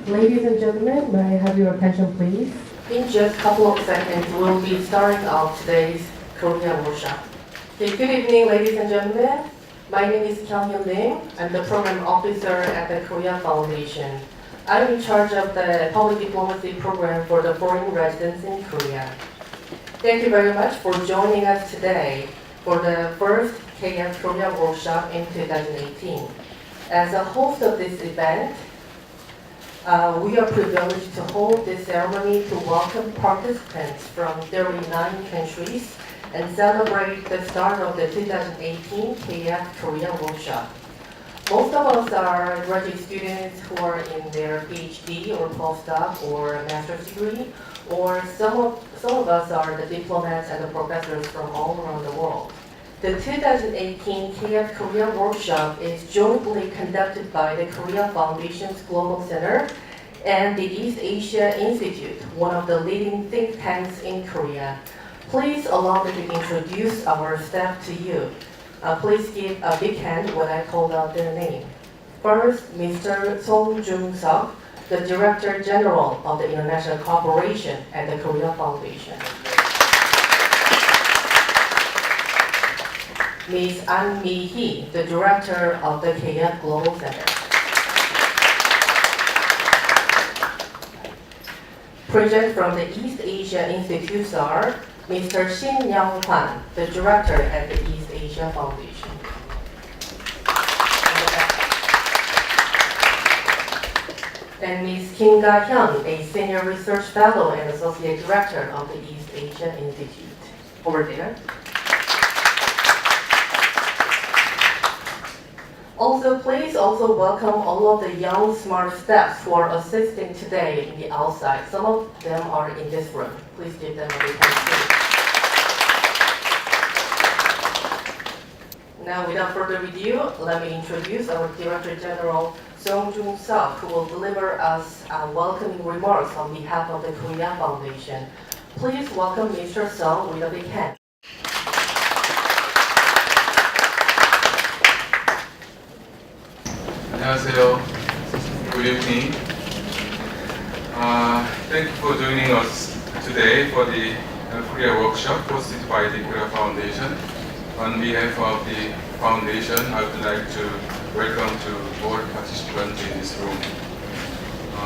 Ladies and gentlemen, may I have your attention please? In just a couple of seconds, we'll be starting off today's Korean workshop. Okay, good evening, ladies and gentlemen. My name is Kyung-hyun Lim. I'm the program officer at the Korea Foundation. I'm in charge of the public diplomacy program for the foreign residents in Korea. Thank you very much for joining us today for the first KF Korea workshop in 2018. As a host of this event, we are privileged to hold this ceremony to welcome participants from 39 countries and celebrate the start of the 2018 KF Korea workshop. Most of us are graduate students who are in their PhD or postdoc or master's degree, or some of us are the diplomats and the professors from all around the world. The 2018 KF Korea workshop is jointly conducted by the Korea Foundation's Global Center and the East Asia Institute, one of the leading think tanks in Korea. Please allow me to introduce our staff to you. Please give a big hand when I call out their name. First, Mr. Song Jung-seok, the Director General of the International Cooperation at the Korea Foundation. Ms. An Mi-hee, the Director of the KF Global Center. Present from the East Asia Institute are Mr. Shin Young-hwan, the Director at the East Asia Foundation. And Ms. Kim Ga-hyun, a Senior Research Fellow and Associate Director of the East Asia Institute. Over there. Also, please also welcome all of the young, smart staff who are assisting today in the outside. Some of them are in this room. Please give them a big hand. Now, without further ado, let me introduce our Director General, Song Jung-seok, who will deliver us welcoming remarks on behalf of the Korea Foundation. Please welcome Mr. Song with a big hand. 안녕하세요. Good evening. Thank you for joining us today for the Korea workshop hosted by the Korea Foundation. On behalf of the Foundation, I would like to welcome to all participants in this room.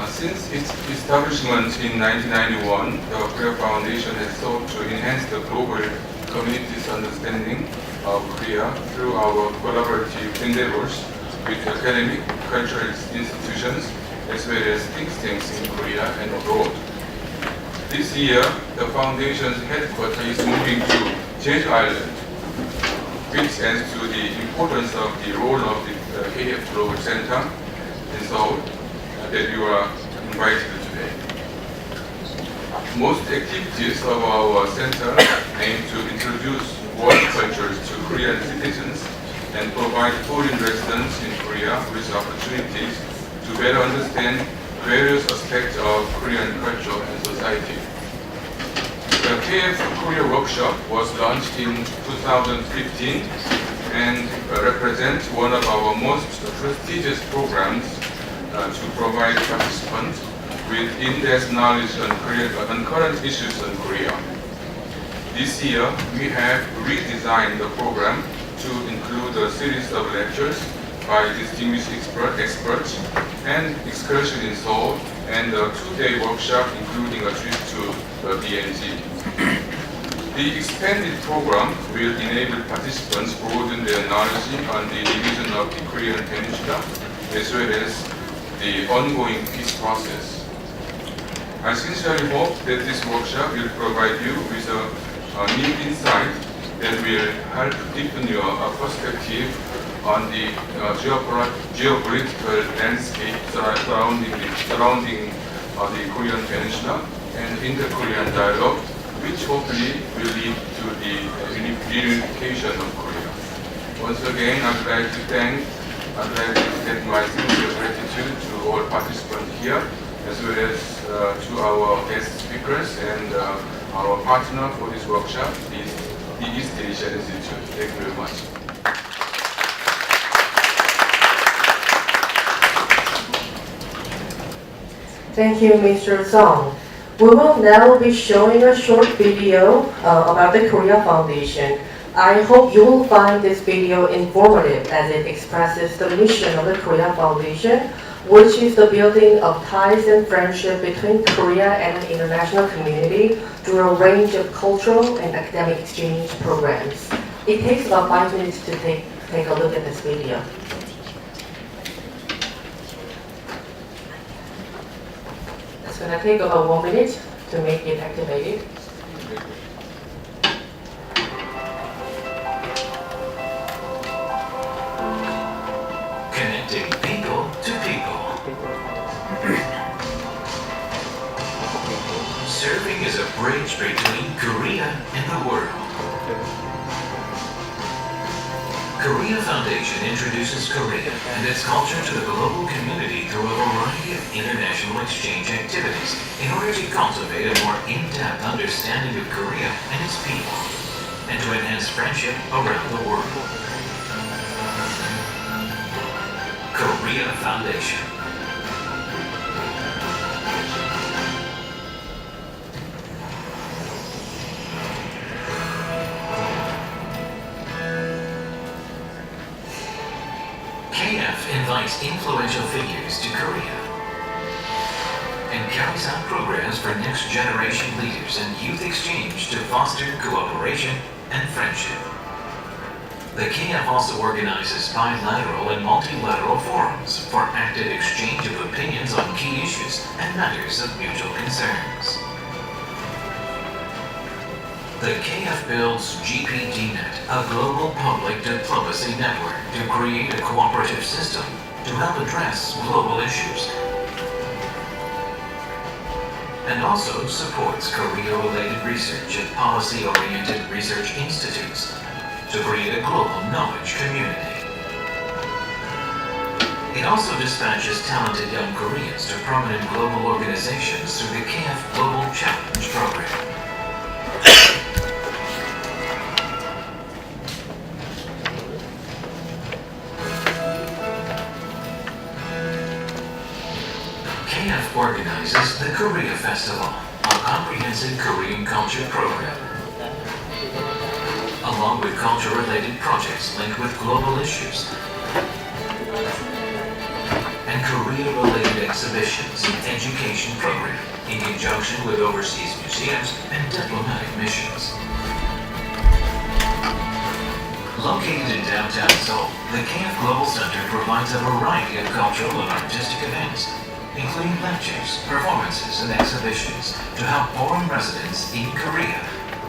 Since its establishment in 1991, the Korea Foundation has sought to enhance the global community's understanding of Korea through our collaborative endeavors with academic, cultural institutions, as well as think tanks in Korea and abroad. This year, the Foundation's headquarters is moving to Jeju Island, which adds to the importance of the role of the KF Global Center in Seoul that you are invited today. Most activities of our center aim to introduce world cultures to Korean citizens and provide foreign residents in Korea with opportunities to better understand various aspects of Korean culture and society. The KF Korea workshop was launched in 2015 and represents one of our most prestigious programs to provide participants with in-depth knowledge on current issues in Korea. This year, we have redesigned the program to include a series of lectures by distinguished experts and excursion in Seoul and a two-day workshop including a trip to the DMZ. The expanded program will enable participants broaden their knowledge on the division of the Korean Peninsula as well as the ongoing peace process. I sincerely hope that this workshop will provide you with a new insight that will help deepen your perspective on the geopolitical landscape surrounding the Korean Peninsula and inter-Korean dialogue, which hopefully will lead to the reunification of Korea. Once again, I'd like to extend my sincere gratitude to all participants here, as well as to our guest speakers and our partner for this workshop, the East Asia Institute. Thank you very much. Thank you, Mr. Song. We will now be showing a short video about the Korea Foundation. I hope you will find this video informative as it expresses the mission of the Korea Foundation, which is the building of ties and friendship between Korea and the international community through a range of cultural and academic exchange programs. It takes about 5 minutes to take a look at this video. It's going to take about 1 minute to make it activated. Connecting people to people. Serving as a bridge between Korea and the world. Korea Foundation introduces Korea and its culture to the global community through a variety of international exchange activities in order to cultivate a more in-depth understanding of Korea and its people, and to enhance friendship around the world. Korea Foundation. KF invites influential figures to Korea and carries out programs for next generation leaders and youth exchange to foster cooperation and friendship. The KF also organizes bilateral and multilateral forums for active exchange of opinions on key issues and matters of mutual concerns. The KF builds GPDNet, a global public diplomacy network, to create a cooperative system to help address global issues, and also supports Korea-related research at policy-oriented research institutes to create a global knowledge community. It also dispatches talented young Koreans to prominent global organizations through the KF Global Challenge program. KF organizes the Korea Festival, a comprehensive Korean culture program, along with culture-related projects linked with global issues, and Korea-related exhibitions and education program in conjunction with overseas museums and diplomatic missions. Located in downtown Seoul, the KF Global Center provides a variety of cultural and artistic events, including lectures, performances, and exhibitions to help foreign residents in Korea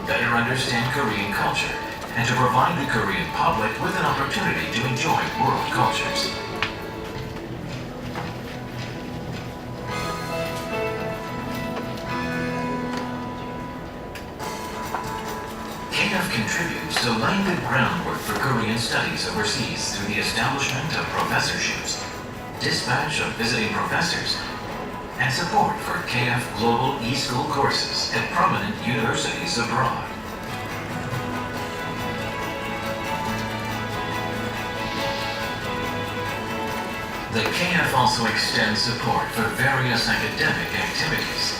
better understand Korean culture and to provide the Korean public with an opportunity to enjoy world cultures. KF contributes to laying the groundwork for Korean studies overseas through the establishment of professorships, dispatch of visiting professors, and support for KF Global e-school courses at prominent universities abroad. The KF also extends support for various academic activities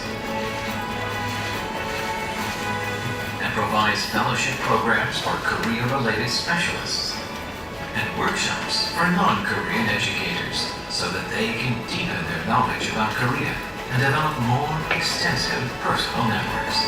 and provides fellowship programs for Korea-related specialists and workshops for non-Korean educators so that they can deepen their knowledge about Korea and develop more extensive personal networks.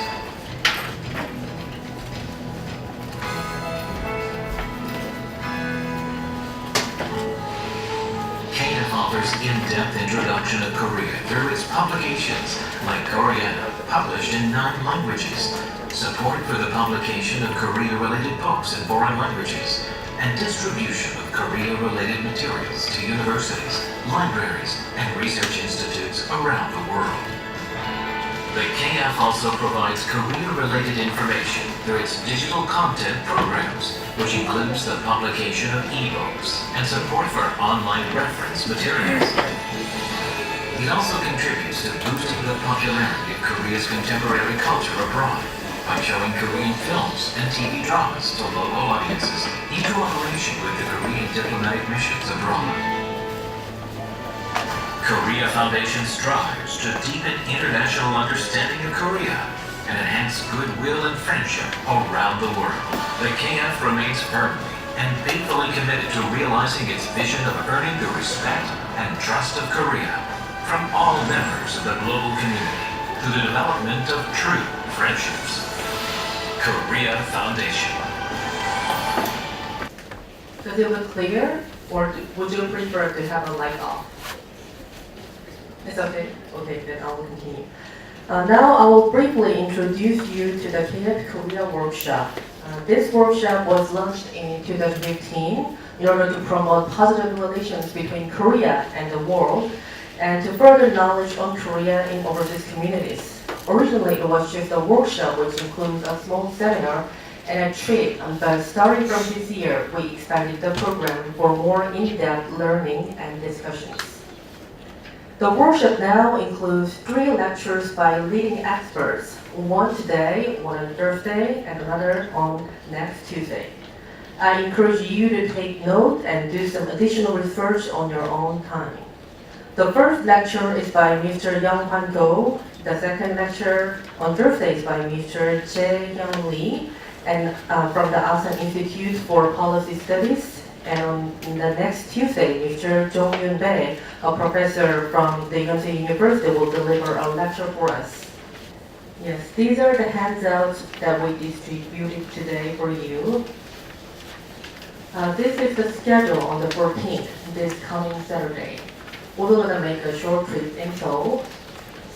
KF offers in-depth introduction of Korea through its publications like Koreana, published in 9 languages, support for the publication of Korea-related books in foreign languages, and distribution of Korea-related materials to universities, libraries, and research institutes around the world. The KF also provides Korea-related information through its digital content programs, which includes the publication of e-books and support for online reference materials. It also contributes to boosting the popularity of Korea's contemporary culture abroad by showing Korean films and TV dramas to local audiences in cooperation with the Korean diplomatic missions abroad. Korea Foundation strives to deepen international understanding of Korea and enhance goodwill and friendship around the world. The KF remains firmly and faithfully committed to realizing its vision of earning the respect and trust of Korea from all members of the global community through the development of true friendships. Korea Foundation. Does it look clear, or would you prefer to have a light off? It's okay? Okay, then I will continue. Now I will briefly introduce you to the KF Korea workshop. This workshop was launched in 2015 in order to promote positive relations between Korea and the world and to further knowledge on Korea in overseas communities. Originally, it was just a workshop which includes a small seminar and a trip, but starting from this year, we expanded the program for more in-depth learning and discussions. The workshop now includes 3 lectures by leading experts, one today, one on Thursday, and another on next Tuesday. I encourage you to take note and do some additional research on your own time. The first lecture is by Mr. Young Han Go. The second lecture on Thursday is by Mr. Jae Hyun Lee, and from the Asan Institute for Policy Studies. And on the next Tuesday, Mr. Jong Yoon Bae, a professor from the Yonsei University, will deliver a lecture for us. Yes, these are the handouts that we distributed today for you. This is the schedule on the 14th, this coming Saturday. We're going to make a short trip in Seoul.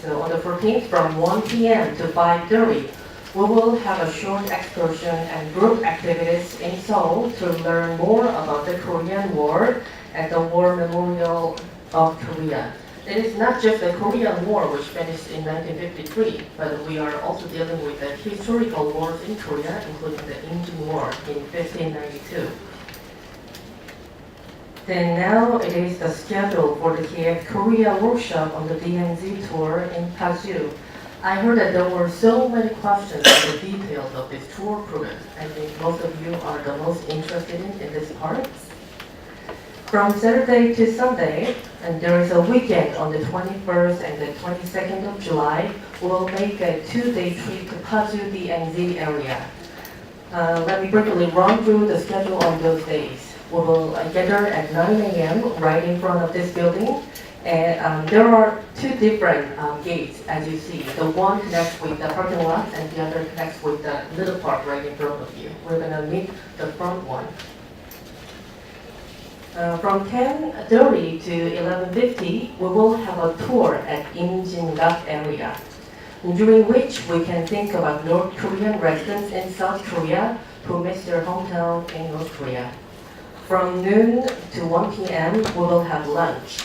So on the 14th, from 1 p.m. to 5:30, we will have a short excursion and group activities in Seoul to learn more about the Korean War and the War Memorial of Korea. It is not just the Korean War, which finished in 1953, but we are also dealing with the historical wars in Korea, including the Injin War in 1592. Then now it is the schedule for the KF Korea workshop on the DMZ tour in Paju. I heard that there were so many questions on the details of this tour program. I think most of you are the most interested in this part. From Saturday to Sunday, and there is a weekend on the 21st and the 22nd of July, we'll make a 2-day trip to Paju DMZ area. Let me briefly run through the schedule on those days. We will gather at 9 a.m. right in front of this building. And there are 2 different gates, as you see. The one connects with the parking lot, and the other connects with the little park right in front of you. We're going to meet the front one. From 10:30 to 11:50, we will have a tour at Imjin-gak area, during which we can think about North Korean residents in South Korea who miss their hometown in North Korea. From noon to 1 p.m., we will have lunch.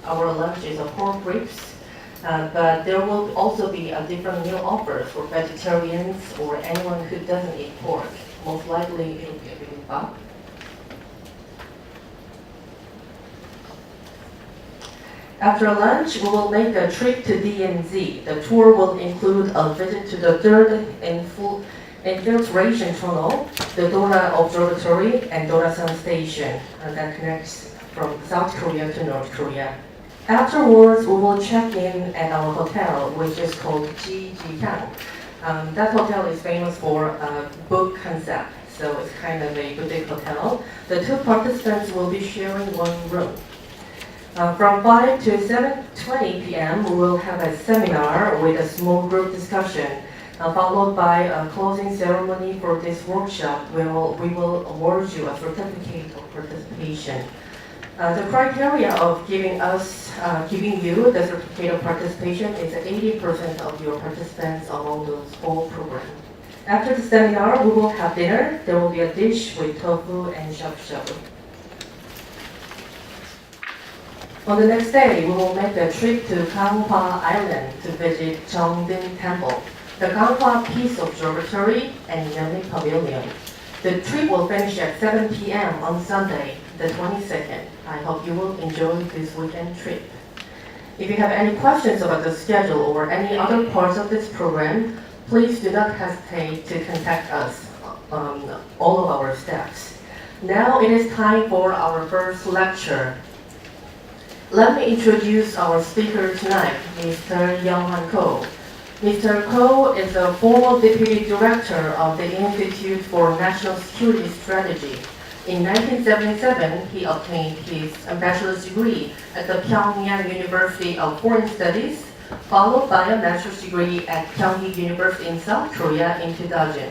Our lunch is a pork ribs, but there will also be a different meal offers for vegetarians or anyone who doesn't eat pork. Most likely it will be a bibimbap. After lunch, we will make a trip to DMZ. The tour will include a visit to the 3rd infiltration tunnel, the Dora Observatory, and Dorasan Station that connects from South Korea to North Korea. Afterwards, we will check in at our hotel, which is called Ji-Ji-Hyang. That hotel is famous for a book concept, so it's kind of a boutique hotel. The 2 participants will be sharing one room. From 5 to 7:20 p.m., we will have a seminar with a small group discussion, followed by a closing ceremony for this workshop, where we will award you a certificate of participation. The criteria of giving you the certificate of participation is 80% of your participants among those whole program. After the seminar, we will have dinner. There will be a dish with tofu and shabu-shabu. On the next day, we will make a trip to Ganghwa Island to visit Cheongdin Temple, the Ganghwa Peace Observatory, and Yeonmi Pavilion. The trip will finish at 7 p.m. on Sunday, the 22nd. I hope you will enjoy this weekend trip. If you have any questions about the schedule or any other parts of this program, please do not hesitate to contact us, all of our staffs. Now it is time for our first lecture. Let me introduce our speaker tonight, Mr. Young-Han Ko. Mr. Ko is a former Deputy Director of the Institute for National Security Strategy. In 1977, he obtained his bachelor's degree at the Pyongyang University of Foreign Studies, followed by a master's degree at Kyunghee University in South Korea in 2000.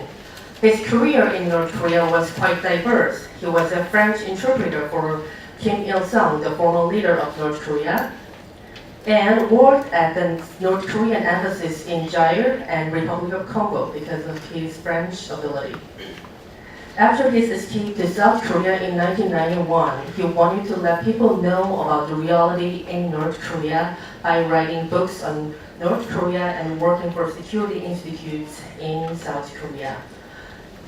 His career in North Korea was quite diverse. He was a French interpreter for Kim Il-sung, the former leader of North Korea, and worked at the North Korean embassies in Zaire and Republic of Congo because of his French ability. After his escape to South Korea in 1991, he wanted to let people know about the reality in North Korea by writing books on North Korea and working for security institutes in South Korea.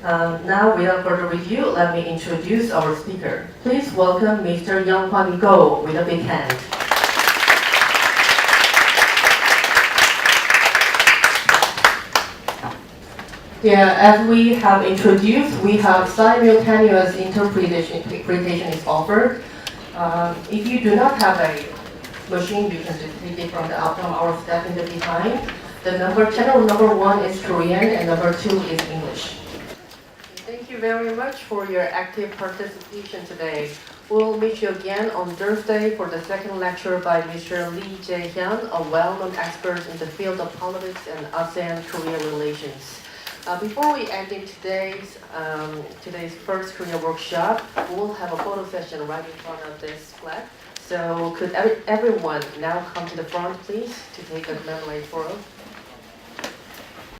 Now, without further ado, let me introduce our speaker. Please welcome Mr. Young-Han Ko with a big hand. Yeah, as we have introduced, we have simultaneous interpretation is offered. If you do not have a machine, you can just take it from our staff in the behind. The channel number 1 is Korean and number 2 is English. Thank you very much for your active participation today. We'll meet you again on Thursday for the second lecture by Mr. Lee Jae-hyun, a well-known expert in the field of politics and ASEAN-Korea relations. Before we end today's first Korea workshop, we'll have a photo session right in front of this flag. So could everyone now come to the front, please, to take a commemorative photo?